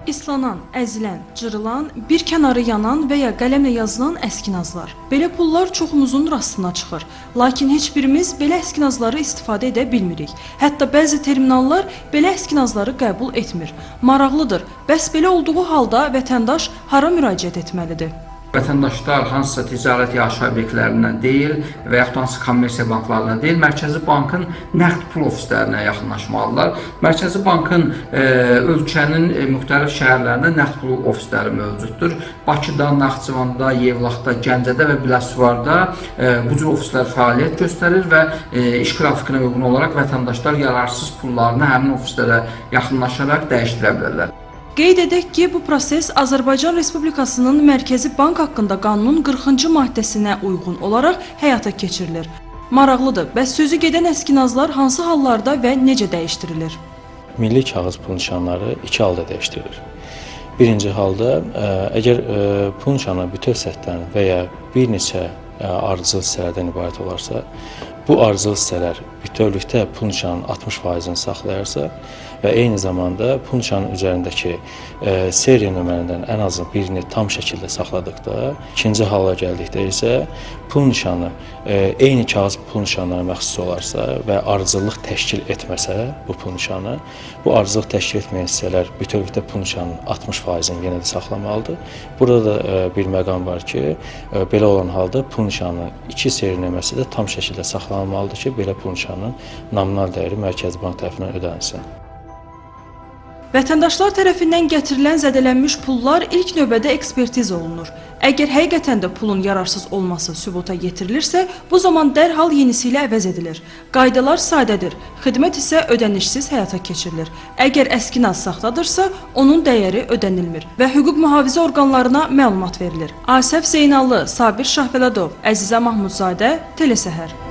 islanan, əzilən, cırılan, bir kənarı yanan və ya qələmlə yazılan əskinazlar. Belə pullar çoxumuzun rastına çıxır. Lakin heç birimiz belə əskinazları istifadə edə bilmirik. Hətta bəzi terminallar belə əskinazları qəbul etmir. Maraqlıdır. Bəs belə olduğu halda vətəndaş hara müraciət etməlidir? Vətəndaşlar hansısa ticarət yaşayış obyektlərindən deyil və yaxud hansı kommersiya banklarından deyil, Mərkəzi Bankın nəqd pul ofislərinə yaxınlaşmalılar. Mərkəzi Bankın ölkənin müxtəlif şəhərlərində nəqd pul ofisləri mövcuddur. Bakıda, Naxçıvanda, Yevlaxda, Gəncədə və Biləsuvarda bu cür ofislər fəaliyyət göstərir və iş qrafikinə uyğun olaraq vətəndaşlar yararsız pullarını həmin ofislərə yaxınlaşaraq dəyişdirə bilərlər. Qeyd edək ki, bu proses Azərbaycan Respublikasının Mərkəzi Bank haqqında qanunun 40-cı maddəsinə uyğun olaraq həyata keçirilir. Maraqlıdır, bəs sözü gedən əskinazlar hansı hallarda və necə dəyişdirilir? Milli kağız pul nişanları iki halda dəyişdirilir. Birinci halda, əgər pul nişanı bütöv səthdən və ya bir neçə ardıcıl hissələrdən ibarət olarsa, bu ardıcıl hissələr bütövlükdə pul nişanının 60%-ni saxlayarsa və eyni zamanda pul nişanının üzərindəki seriya nömrərindən ən azı birini tam şəkildə saxladıqda, ikinci hala gəldikdə isə pul nişanı eyni kağız pul nişanlarına məxsus olarsa və ardıcıllıq təşkil etməsə bu pul nişanı, bu ardıcıllıq təşkil etməyən hissələr bütövlükdə pul nişanının 60%-ni yenə də saxlamalıdır. Burada da bir məqam var ki, belə olan halda pul nişanının iki seriya nömrəsi də tam şəkildə saxlanılmalıdır ki, belə pul nişanının nominal dəyəri Mərkəzi Bank tərəfindən ödənilsin. Vətəndaşlar tərəfindən gətirilən zədələnmiş pullar ilk növbədə ekspertiz olunur. Əgər həqiqətən də pulun yararsız olması sübuta yetirilirsə, bu zaman dərhal yenisi ilə əvəz edilir. Qaydalar sadədir, xidmət isə ödənişsiz həyata keçirilir. Əgər əskinaz saxtadırsa, onun dəyəri ödənilmir və hüquq mühafizə orqanlarına məlumat verilir. Asəf Zeynallı, Sabir Şahbələdov, Əzizə Mahmudzadə, Telesəhər.